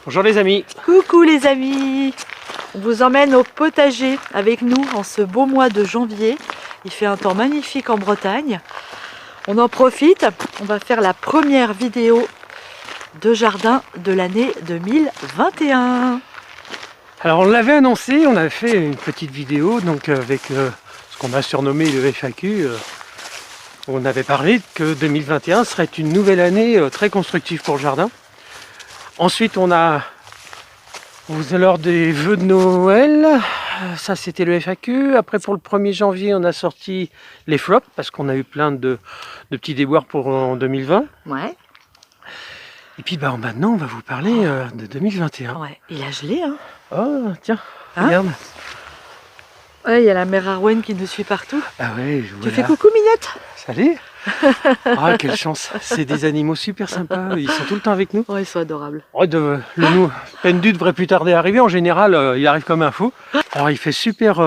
Bonjour les amis. Coucou les amis. On vous emmène au potager avec nous en ce beau mois de janvier. Il fait un temps magnifique en Bretagne. On en profite, on va faire la première vidéo de jardin de l'année 2021. Alors on l'avait annoncé, on avait fait une petite vidéo donc avec ce qu'on a surnommé le FAQ. On avait parlé que 2021 serait une nouvelle année très constructive pour le jardin. Ensuite on a, lors des vœux de Noël, ça c'était le FAQ. Après pour le 1er janvier on a sorti les flops parce qu'on a eu plein de petits déboires pour en 2020. Ouais. Et puis maintenant on va vous parler de 2021. Ouais, il a gelé hein. Oh tiens, Hein, regarde. Ouais, il y a la mère Arwen qui nous suit partout. Ah ouais, Tu voilà. fais coucou Minette? Salut. Ah quelle chance, c'est des animaux super sympas, ils sont tout le temps avec nous. Oh, ils sont adorables. Oh, le Pendu devrait plus tarder à arriver, en général il arrive comme un fou. Alors il fait super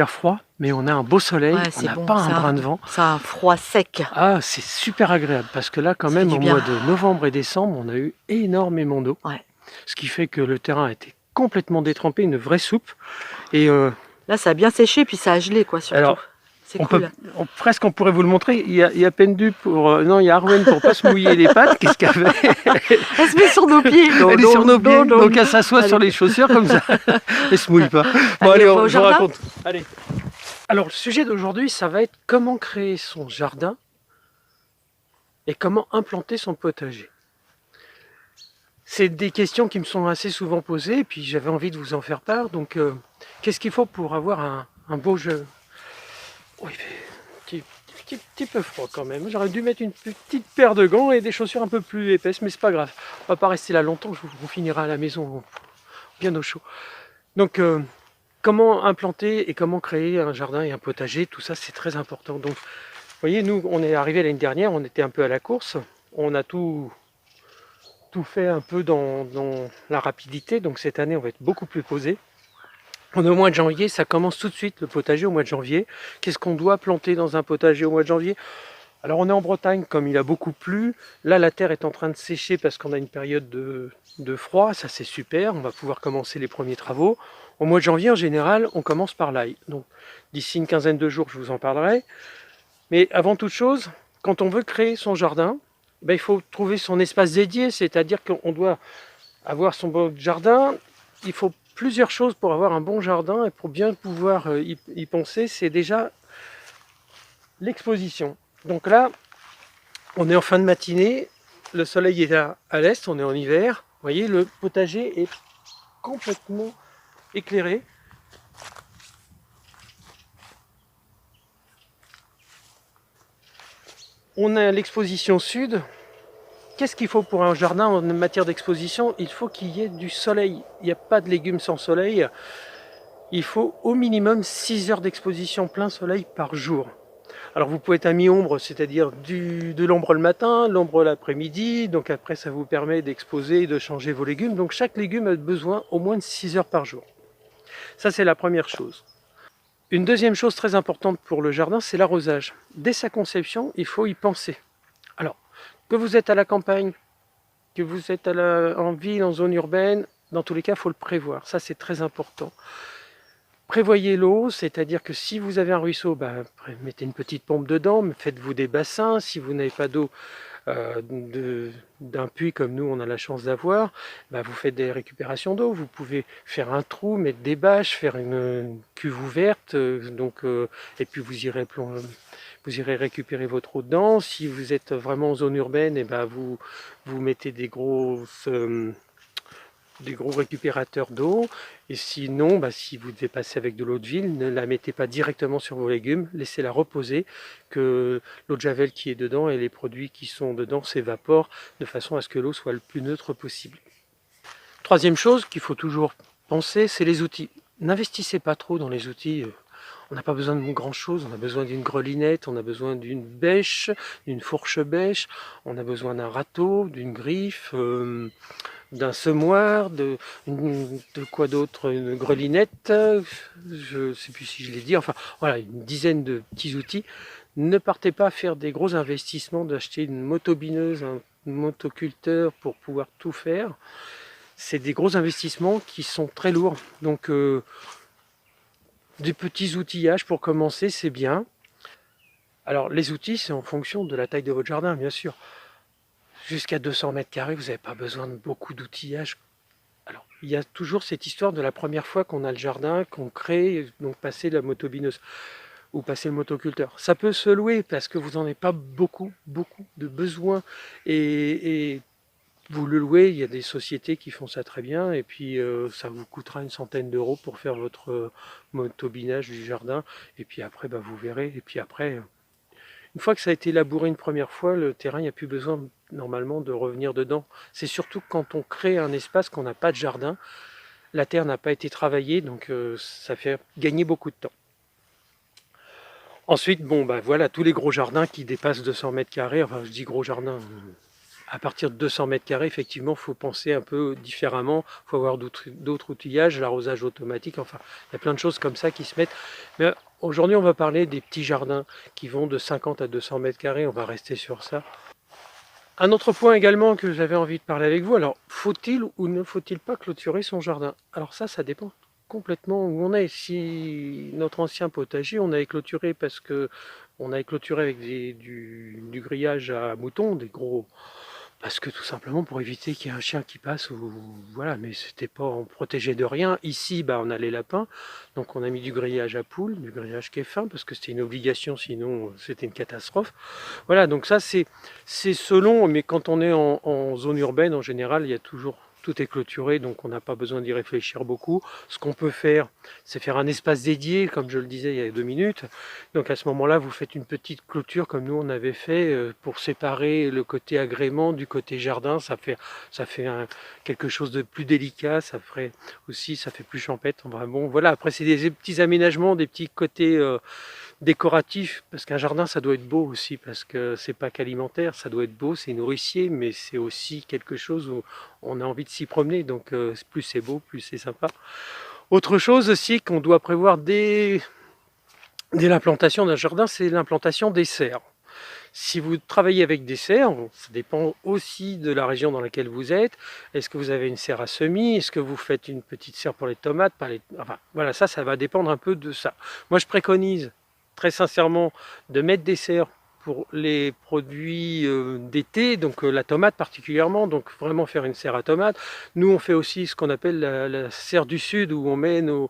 froid, mais on a un beau soleil, Ouais, on c'est n'a bon, pas un brin de vent. C'est un froid sec. Ah c'est super agréable, parce que là quand Ça même fait au du bien. mois de novembre et décembre, on a eu énormément d'eau. Ouais. Ce qui fait que le terrain a été complètement détrempé, une vraie soupe. Et Là, ça a bien séché, puis ça a gelé, quoi, surtout. alors, C'est cool. presque on pourrait vous le montrer. Il y a Pendu pour. Non, il y a Arwen pour pas se mouiller les pattes. Qu'est-ce qu'elle fait? Elle se met sur nos pieds. Elle est sur nos pieds, donc elle s'assoit sur les chaussures comme ça. Elle se mouille pas. Bon, allez, on va au je vous jardin. raconte. Allez. Alors, le sujet d'aujourd'hui, ça va être comment créer son jardin et comment implanter son potager. C'est des questions qui me sont assez souvent posées, et puis j'avais envie de vous en faire part. Donc, qu'est-ce qu'il faut pour avoir un beau jeu? Oh, il fait un petit peu froid quand même. J'aurais dû mettre une petite paire de gants et des chaussures un peu plus épaisses, mais c'est pas grave. On va pas rester là longtemps, on finira à la maison bien au chaud. Donc, comment implanter et comment créer un jardin et un potager, tout ça c'est très important. Donc, vous voyez, nous on est arrivé l'année dernière, on était un peu à la course, on a tout fait un peu dans la rapidité, donc cette année on va être beaucoup plus posé. On est au mois de janvier, ça commence tout de suite le potager au mois de janvier. Qu'est-ce qu'on doit planter dans un potager au mois de janvier? Alors on est en Bretagne, comme il a beaucoup plu, là la terre est en train de sécher parce qu'on a une période de froid, ça c'est super, on va pouvoir commencer les premiers travaux. Au mois de janvier en général, on commence par l'ail. Donc d'ici une quinzaine de jours, je vous en parlerai. Mais avant toute chose, quand on veut créer son jardin, il faut trouver son espace dédié, c'est-à-dire qu'on doit avoir son beau jardin. Il faut plusieurs choses pour avoir un bon jardin et pour bien pouvoir y penser, c'est déjà l'exposition. Donc là, on est en fin de matinée, le soleil est à l'est, on est en hiver. Vous voyez, le potager est complètement éclairé. On a l'exposition sud. Qu'est-ce qu'il faut pour un jardin en matière d'exposition? Il faut qu'il y ait du soleil. Il n'y a pas de légumes sans soleil. Il faut au minimum 6 heures d'exposition plein soleil par jour. Alors vous pouvez être à mi-ombre, c'est-à-dire de l'ombre le matin, l'ombre l'après-midi. Donc après ça vous permet d'exposer et de changer vos légumes. Donc chaque légume a besoin au moins de 6 heures par jour. Ça c'est la première chose. Une deuxième chose très importante pour le jardin, c'est l'arrosage. Dès sa conception, il faut y penser. Alors, que vous êtes à la campagne, que vous êtes en ville, en zone urbaine, dans tous les cas, il faut le prévoir. Ça, c'est très important. Prévoyez l'eau, c'est-à-dire que si vous avez un ruisseau, mettez une petite pompe dedans, faites-vous des bassins. Si vous n'avez pas d'eau d'un puits comme nous, on a la chance d'avoir, vous faites des récupérations d'eau. Vous pouvez faire un trou, mettre des bâches, faire une cuve ouverte, et puis vous irez récupérer votre eau dedans. Si vous êtes vraiment en zone urbaine, vous mettez des gros récupérateurs d'eau. Et sinon, si vous devez passer avec de l'eau de ville, ne la mettez pas directement sur vos légumes, laissez-la reposer, que l'eau de javel qui est dedans et les produits qui sont dedans s'évaporent de façon à ce que l'eau soit le plus neutre possible. Troisième chose qu'il faut toujours penser, c'est les outils. N'investissez pas trop dans les outils. On n'a pas besoin de grand chose, on a besoin d'une grelinette, on a besoin d'une bêche, d'une fourche bêche, on a besoin d'un râteau, d'une griffe, d'un semoir, de quoi d'autre, une grelinette, je ne sais plus si je l'ai dit, enfin voilà, une dizaine de petits outils. Ne partez pas faire des gros investissements, d'acheter une motobineuse, un motoculteur pour pouvoir tout faire. c'est des gros investissements qui sont très lourds. Donc des petits outillages pour commencer, c'est bien. Alors les outils, c'est en fonction de la taille de votre jardin, bien sûr. Jusqu'à 200 mètres carrés, vous n'avez pas besoin de beaucoup d'outillage. Alors, il y a toujours cette histoire de la première fois qu'on a le jardin, qu'on crée, donc passer la motobineuse ou passer le motoculteur. Ça peut se louer parce que vous n'en avez pas beaucoup de besoins. Et vous le louez, il y a des sociétés qui font ça très bien. Et puis, ça vous coûtera une centaine d'euros pour faire votre motobinage du jardin. Et puis après, bah, vous verrez. Et puis après, une fois que ça a été labouré une première fois, le terrain, il n'y a plus besoin normalement de revenir dedans. C'est surtout quand on crée un espace qu'on n'a pas de jardin, la terre n'a pas été travaillée, donc ça fait gagner beaucoup de temps. Ensuite, bon, bah voilà, tous les gros jardins qui dépassent 200 mètres carrés, enfin je dis gros jardin, à partir de 200 mètres carrés, effectivement, il faut penser un peu différemment, il faut avoir d'autres outillages, l'arrosage automatique, enfin, il y a plein de choses comme ça qui se mettent. Mais aujourd'hui, on va parler des petits jardins qui vont de 50 à 200 mètres carrés, on va rester sur ça. Un autre point également que j'avais envie de parler avec vous, alors faut-il ou ne faut-il pas clôturer son jardin? Alors ça dépend complètement où on est. Si notre ancien potager, on avait clôturé parce que on avait clôturé avec du grillage à moutons, des gros, parce que tout simplement pour éviter qu'il y ait un chien qui passe, ou voilà, mais c'était pas, on protégeait de rien. Ici, bah, on a les lapins, donc on a mis du grillage à poules, du grillage qui est fin, parce que c'était une obligation, sinon c'était une catastrophe. Voilà, donc ça c'est selon, mais quand on est en zone urbaine, en général, il y a toujours, tout est clôturé, donc on n'a pas besoin d'y réfléchir beaucoup. Ce qu'on peut faire, c'est faire un espace dédié, comme je le disais il y a 2 minutes. Donc à ce moment-là, vous faites une petite clôture comme nous on avait fait pour séparer le côté agrément du côté jardin. Ça fait quelque chose de plus délicat. Ça ferait aussi, ça fait plus champêtre. Enfin, bon, voilà. Après, c'est des petits aménagements, des petits côtés décoratifs, parce qu'un jardin, ça doit être beau aussi, parce que c'est pas qu'alimentaire, ça doit être beau, c'est nourricier, mais c'est aussi quelque chose où on a envie de s'y promener. Donc plus c'est beau, plus c'est sympa. Autre chose aussi qu'on doit prévoir dès l'implantation d'un jardin, c'est l'implantation des serres. Si vous travaillez avec des serres, ça dépend aussi de la région dans laquelle vous êtes. Est-ce que vous avez une serre à semis? Est-ce que vous faites une petite serre pour les tomates? Enfin, voilà, ça va dépendre un peu de ça. Moi, je préconise très sincèrement de mettre des serres pour les produits d'été, donc la tomate particulièrement, donc vraiment faire une serre à tomate. Nous, on fait aussi ce qu'on appelle la serre du sud, où on met nos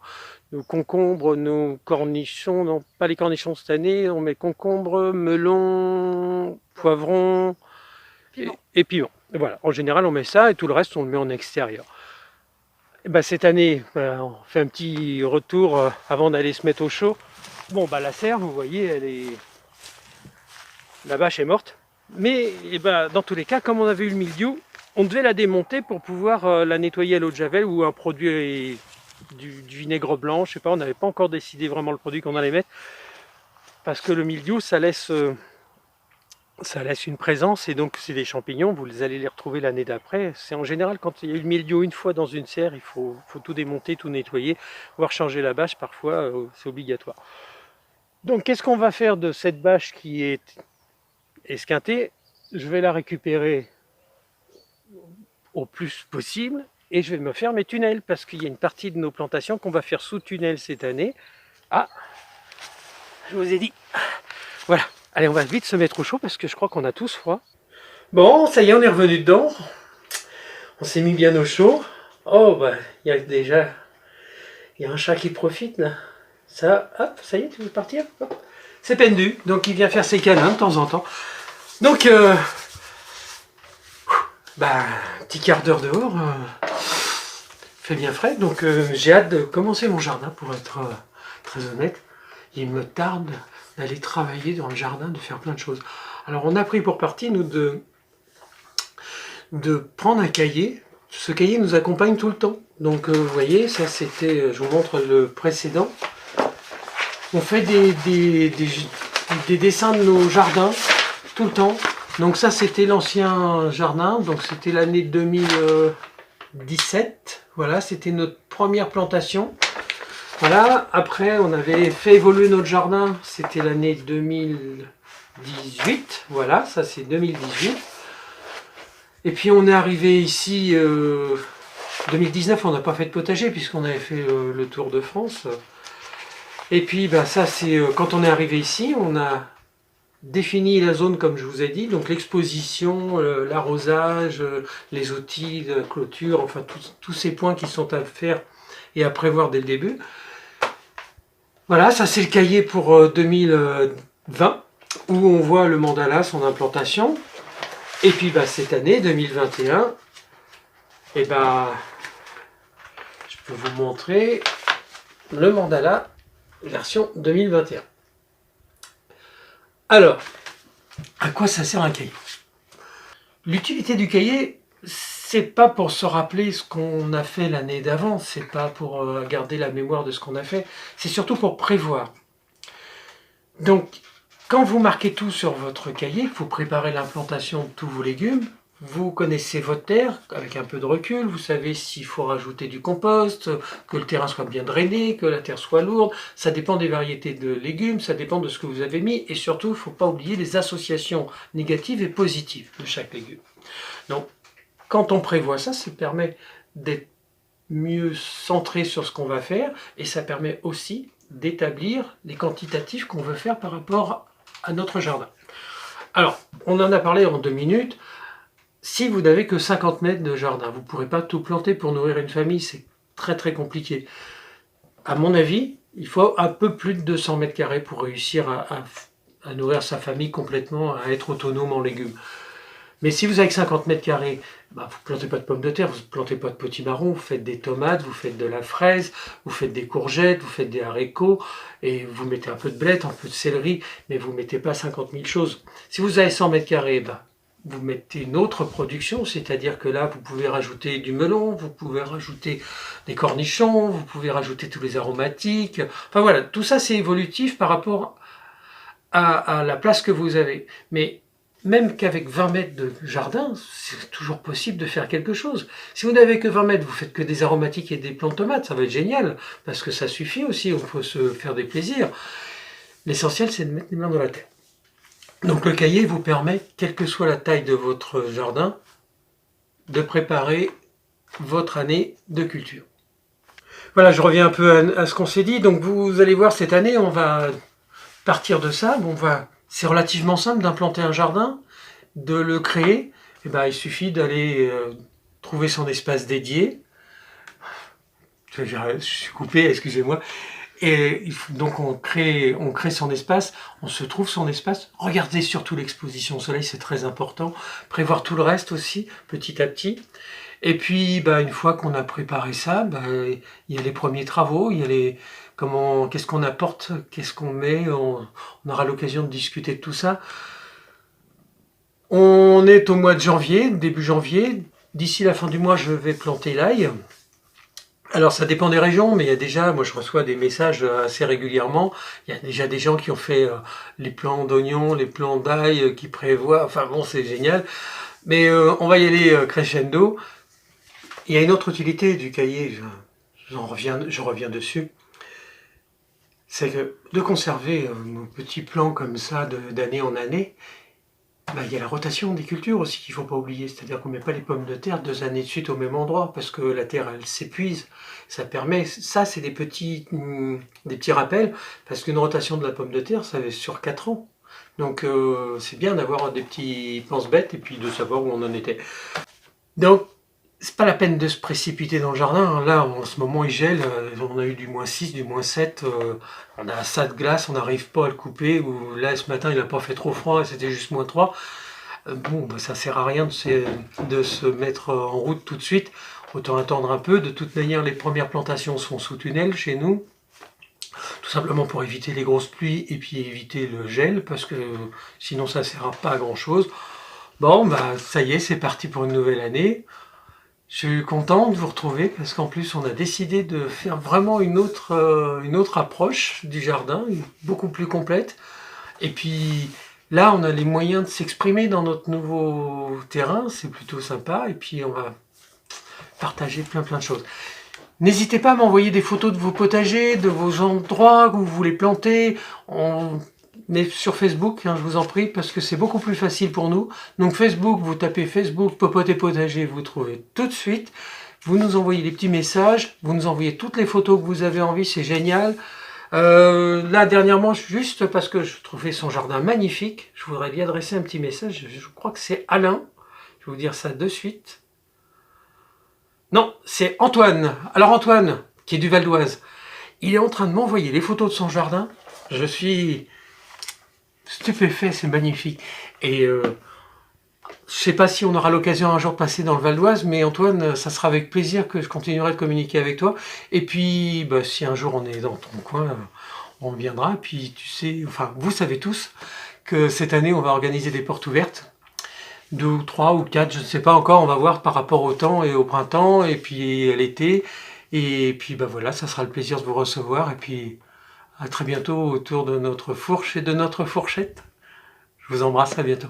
concombres, nos cornichons, non pas les cornichons cette année, on met concombres, melons, poivrons et piment. Voilà, en général on met ça et tout le reste on le met en extérieur. Et ben, cette année, on fait un petit retour avant d'aller se mettre au chaud. Bon, bah la serre, vous voyez, la bâche est morte. Mais dans tous les cas, comme on avait eu le mildiou, on devait la démonter pour pouvoir la nettoyer à l'eau de javel ou un produit du vinaigre blanc, je sais pas, on n'avait pas encore décidé vraiment le produit qu'on allait mettre, parce que le mildiou ça laisse une présence, et donc c'est des champignons, vous allez les retrouver l'année d'après. C'est en général quand il y a eu le mildiou une fois dans une serre, il faut tout démonter, tout nettoyer, voire changer la bâche parfois, c'est obligatoire. Donc qu'est-ce qu'on va faire de cette bâche qui est esquintée? Je vais la récupérer au plus possible, et je vais me faire mes tunnels, parce qu'il y a une partie de nos plantations qu'on va faire sous tunnel cette année. Ah, je vous ai dit. Voilà, allez, on va vite se mettre au chaud, parce que je crois qu'on a tous froid. Bon, ça y est, on est revenu dedans. On s'est mis bien au chaud. Oh, bah, il y a un chat qui profite, là. Ça, hop, ça y est, tu veux partir? C'est Pendu, donc il vient faire ses câlins de temps en temps. Donc, petit quart d'heure dehors, fait bien frais, donc j'ai hâte de commencer mon jardin, pour être très honnête. Il me tarde d'aller travailler dans le jardin, de faire plein de choses. Alors on a pris pour parti, nous, de prendre un cahier. Ce cahier nous accompagne tout le temps. Donc vous voyez, ça c'était, je vous montre le précédent. On fait des dessins de nos jardins tout le temps. Donc ça c'était l'ancien jardin, donc c'était l'année 2017, voilà, c'était notre première plantation. Voilà, après on avait fait évoluer notre jardin, c'était l'année 2018, voilà, ça c'est 2018. Et puis on est arrivé ici 2019, on n'a pas fait de potager puisqu'on avait fait le Tour de France. Et puis ça c'est quand on est arrivé ici, on a défini la zone comme je vous ai dit, donc l'exposition, l'arrosage, les outils de clôture, enfin tous ces points qui sont à faire et à prévoir dès le début. Voilà, ça c'est le cahier pour 2020 où on voit le mandala, son implantation. Et puis cette année, 2021, je peux vous montrer le mandala version 2021. Alors, à quoi ça sert un cahier? L'utilité du cahier, c'est pas pour se rappeler ce qu'on a fait l'année d'avant, c'est pas pour garder la mémoire de ce qu'on a fait, c'est surtout pour prévoir. Donc, quand vous marquez tout sur votre cahier, vous préparez l'implantation de tous vos légumes, vous connaissez votre terre avec un peu de recul, vous savez s'il faut rajouter du compost, que le terrain soit bien drainé, que la terre soit lourde, ça dépend des variétés de légumes, ça dépend de ce que vous avez mis, et surtout, il ne faut pas oublier les associations négatives et positives de chaque légume. Donc, quand on prévoit ça, ça permet d'être mieux centré sur ce qu'on va faire, et ça permet aussi d'établir les quantitatifs qu'on veut faire par rapport à notre jardin. Alors, on en a parlé en 2 minutes. Si vous n'avez que 50 mètres de jardin, vous ne pourrez pas tout planter pour nourrir une famille, c'est très très compliqué. À mon avis, il faut un peu plus de 200 mètres carrés pour réussir à nourrir sa famille complètement, à être autonome en légumes. Mais si vous avez 50 mètres carrés, vous ne plantez pas de pommes de terre, vous ne plantez pas de potimarron, vous faites des tomates, vous faites de la fraise, vous faites des courgettes, vous faites des haricots, et vous mettez un peu de blettes, un peu de céleri, mais vous ne mettez pas 50 000 choses. Si vous avez 100 mètres carrés, vous mettez une autre production, c'est-à-dire que là, vous pouvez rajouter du melon, vous pouvez rajouter des cornichons, vous pouvez rajouter tous les aromatiques. Enfin voilà, tout ça c'est évolutif par rapport à la place que vous avez. Mais même qu'avec 20 mètres de jardin, c'est toujours possible de faire quelque chose. Si vous n'avez que 20 mètres, vous faites que des aromatiques et des plants de tomates, ça va être génial, parce que ça suffit aussi, il faut se faire des plaisirs. L'essentiel, c'est de mettre les mains dans la terre. Donc le cahier vous permet, quelle que soit la taille de votre jardin, de préparer votre année de culture. Voilà, je reviens un peu à ce qu'on s'est dit. Donc vous allez voir, cette année, on va partir de ça. C'est relativement simple d'implanter un jardin, de le créer. Il suffit d'aller trouver son espace dédié. Je suis coupé, excusez-moi. Et donc on crée son espace, on se trouve son espace. Regardez surtout l'exposition au soleil, c'est très important. Prévoir tout le reste aussi, petit à petit. Et puis une fois qu'on a préparé ça, il y a les premiers travaux, il y a qu'est-ce qu'on apporte, qu'est-ce qu'on met, on aura l'occasion de discuter de tout ça. On est au mois de janvier, début janvier. D'ici la fin du mois, je vais planter l'ail. Alors ça dépend des régions, mais il y a déjà, moi je reçois des messages assez régulièrement, il y a déjà des gens qui ont fait les plants d'oignons, les plants d'ail, qui prévoient, enfin bon c'est génial, mais on va y aller crescendo. Il y a une autre utilité du cahier, je reviens dessus, c'est que de conserver nos petits plants comme ça d'année en année, il y a la rotation des cultures aussi qu'il ne faut pas oublier, c'est-à-dire qu'on ne met pas les pommes de terre 2 années de suite au même endroit parce que la terre elle s'épuise. Ça c'est des petits rappels, parce qu'une rotation de la pomme de terre ça va sur 4 ans. Donc c'est bien d'avoir des petits pense-bêtes et puis de savoir où on en était. Donc c'est pas la peine de se précipiter dans le jardin. Là en ce moment il gèle, on a eu du -6, du -7, on a ça de glace, on n'arrive pas à le couper. Ou là ce matin il n'a pas fait trop froid, c'était juste -3. Ça sert à rien de se mettre en route tout de suite, autant attendre un peu. De toute manière les premières plantations sont sous tunnel chez nous, tout simplement pour éviter les grosses pluies et puis éviter le gel, parce que sinon ça ne sert pas à grand chose. Ça y est, c'est parti pour une nouvelle année. Je suis content de vous retrouver parce qu'en plus on a décidé de faire vraiment une autre approche du jardin, beaucoup plus complète. Et puis là on a les moyens de s'exprimer dans notre nouveau terrain, c'est plutôt sympa. Et puis on va partager plein de choses. N'hésitez pas à m'envoyer des photos de vos potagers, de vos endroits où vous voulez planter. Mais sur Facebook, je vous en prie, parce que c'est beaucoup plus facile pour nous. Donc Facebook, vous tapez Facebook Popote et Potager, vous trouvez tout de suite. Vous nous envoyez les petits messages, vous nous envoyez toutes les photos que vous avez envie, c'est génial. Là, dernièrement, juste parce que je trouvais son jardin magnifique, je voudrais lui adresser un petit message. Je crois que c'est Alain. Je vais vous dire ça de suite. Non, c'est Antoine. Alors Antoine, qui est du Val d'Oise, il est en train de m'envoyer les photos de son jardin. Je suis stupéfait, c'est magnifique. Et je sais pas si on aura l'occasion un jour de passer dans le Val d'Oise, mais Antoine, ça sera avec plaisir que je continuerai de communiquer avec toi. Et puis, bah, si un jour on est dans ton coin, on viendra. Et puis, tu sais, enfin, vous savez tous que cette année, on va organiser des portes ouvertes. 2 ou 3 ou 4, je ne sais pas encore, on va voir par rapport au temps et au printemps, et puis à l'été. Et puis, bah voilà, ça sera le plaisir de vous recevoir. Et puis, à très bientôt autour de notre fourche et de notre fourchette. Je vous embrasse, à bientôt.